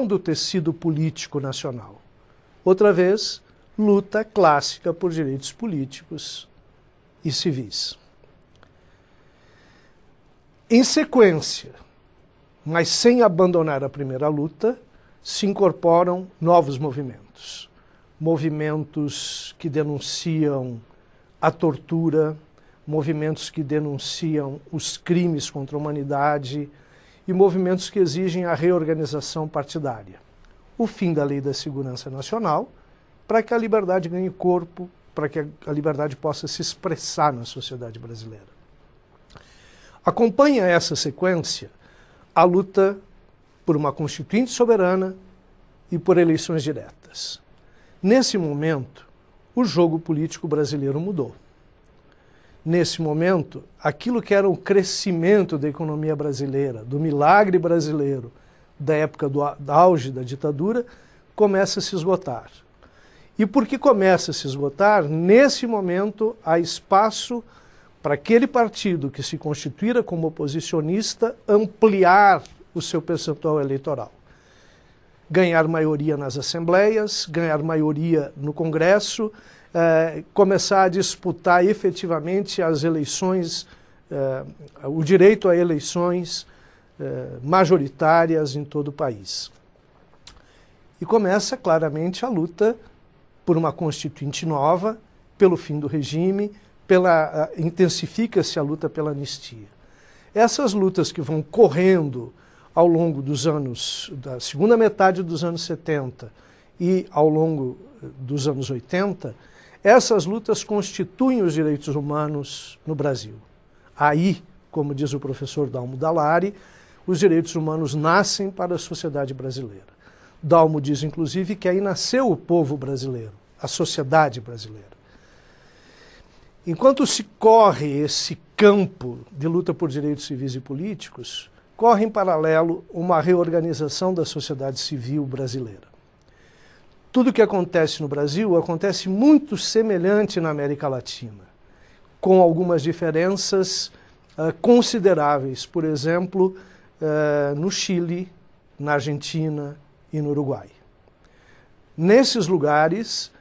do tecido político nacional. Outra vez, luta clássica por direitos políticos e civis. Em sequência, mas sem abandonar a primeira luta, se incorporam novos movimentos. Movimentos que denunciam a tortura, movimentos que denunciam os crimes contra a humanidade e movimentos que exigem a reorganização partidária. O fim da Lei da Segurança Nacional, para que a liberdade ganhe corpo, para que a liberdade possa se expressar na sociedade brasileira. Acompanha essa sequência a luta por uma Constituinte soberana e por eleições diretas. Nesse momento, o jogo político brasileiro mudou. Nesse momento, aquilo que era o crescimento da economia brasileira, do milagre brasileiro, da época do auge da ditadura, começa a se esgotar. E porque começa a se esgotar, nesse momento há espaço para aquele partido que se constituíra como oposicionista ampliar o seu percentual eleitoral. Ganhar maioria nas assembleias, ganhar maioria no Congresso, começar a disputar efetivamente as eleições, o direito a eleições majoritárias em todo o país. E começa claramente a luta por uma Constituinte nova, pelo fim do regime, intensifica-se a luta pela anistia. Essas lutas que vão correndo ao longo dos anos, da segunda metade dos anos 70 e ao longo dos anos 80, essas lutas constituem os direitos humanos no Brasil. Aí, como diz o professor Dalmo Dallari, os direitos humanos nascem para a sociedade brasileira. Dalmo diz, inclusive, que aí nasceu o povo brasileiro, a sociedade brasileira. Enquanto se corre esse campo de luta por direitos civis e políticos, corre em paralelo uma reorganização da sociedade civil brasileira. Tudo o que acontece no Brasil acontece muito semelhante na América Latina, com algumas diferenças consideráveis, por exemplo, no Chile, na Argentina e no Uruguai. Nesses lugares,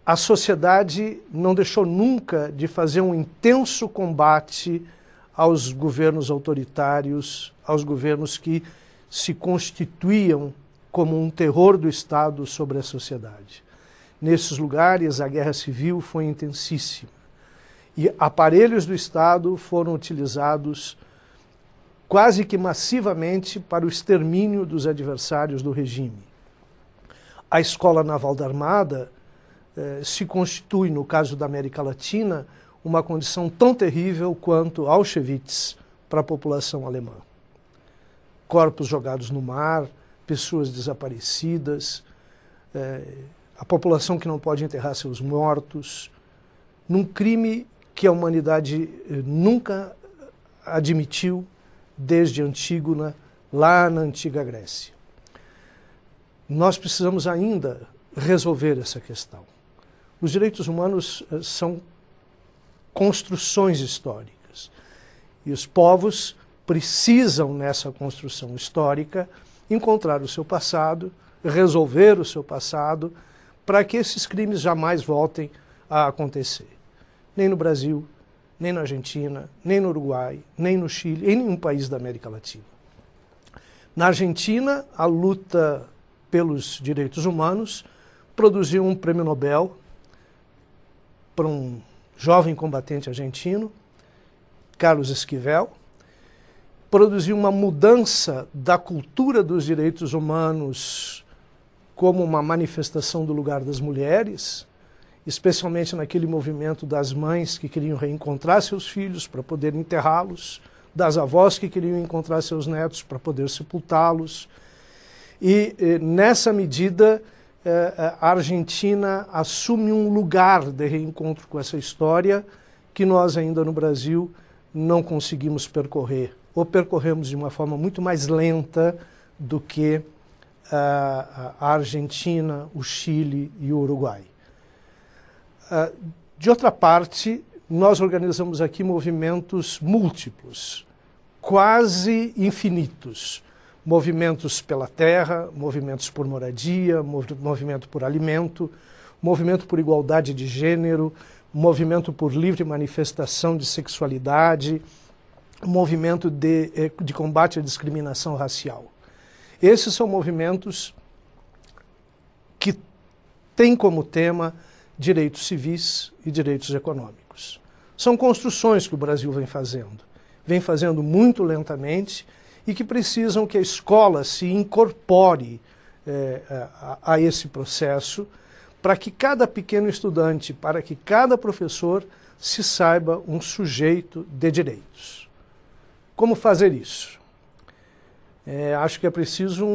a sociedade não deixou nunca de fazer um intenso combate aos governos autoritários, aos governos que se constituíam como um terror do Estado sobre a sociedade. Nesses lugares, a guerra civil foi intensíssima e aparelhos do Estado foram utilizados quase que massivamente para o extermínio dos adversários do regime. A Escola Naval da Armada se constitui, no caso da América Latina, uma condição tão terrível quanto Auschwitz para a população alemã. Corpos jogados no mar, pessoas desaparecidas, a população que não pode enterrar seus mortos, num crime que a humanidade nunca admitiu desde Antígona, lá na antiga Grécia. Nós precisamos ainda resolver essa questão. Os direitos humanos são construções históricas e os povos precisam, nessa construção histórica, encontrar o seu passado, resolver o seu passado, para que esses crimes jamais voltem a acontecer. Nem no Brasil, nem na Argentina, nem no Uruguai, nem no Chile, em nenhum país da América Latina. Na Argentina, a luta pelos direitos humanos produziu um prêmio Nobel para um jovem combatente argentino, Carlos Esquivel, produziu uma mudança da cultura dos direitos humanos como uma manifestação do lugar das mulheres, especialmente naquele movimento das mães que queriam reencontrar seus filhos para poder enterrá-los, das avós que queriam encontrar seus netos para poder sepultá-los. E nessa medida, a Argentina assume um lugar de reencontro com essa história que nós ainda no Brasil não conseguimos percorrer, ou percorremos de uma forma muito mais lenta do que a Argentina, o Chile e o Uruguai. De outra parte, nós organizamos aqui movimentos múltiplos, quase infinitos, movimentos pela terra, movimentos por moradia, movimento por alimento, movimento por igualdade de gênero, movimento por livre manifestação de sexualidade, movimento de combate à discriminação racial. Esses são movimentos que têm como tema direitos civis e direitos econômicos. São construções que o Brasil vem fazendo muito lentamente e que precisam que a escola se incorpore a esse processo para que cada pequeno estudante, para que cada professor se saiba um sujeito de direitos. Como fazer isso? Acho que é preciso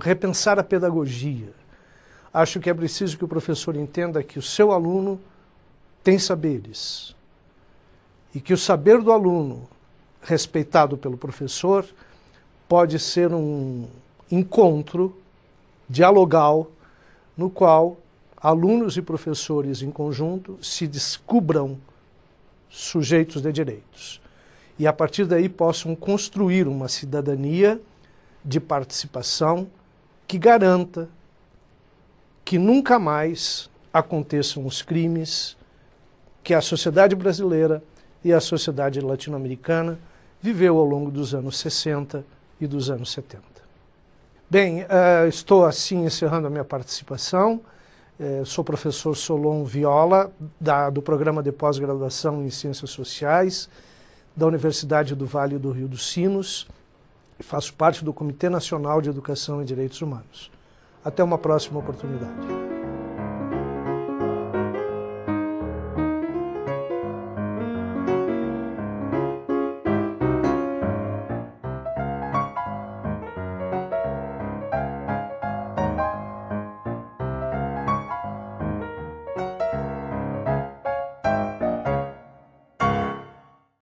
repensar a pedagogia. Acho que é preciso que o professor entenda que o seu aluno tem saberes e que o saber do aluno, respeitado pelo professor, pode ser um encontro dialogal no qual alunos e professores em conjunto se descubram sujeitos de direitos e a partir daí possam construir uma cidadania de participação que garanta que nunca mais aconteçam os crimes que a sociedade brasileira e a sociedade latino-americana viveu ao longo dos anos 60 e dos anos 70. Bem, estou assim encerrando a minha participação. Sou professor Solon Viola, do Programa de Pós-Graduação em Ciências Sociais, da Universidade do Vale do Rio dos Sinos, e faço parte do Comitê Nacional de Educação e Direitos Humanos. Até uma próxima oportunidade.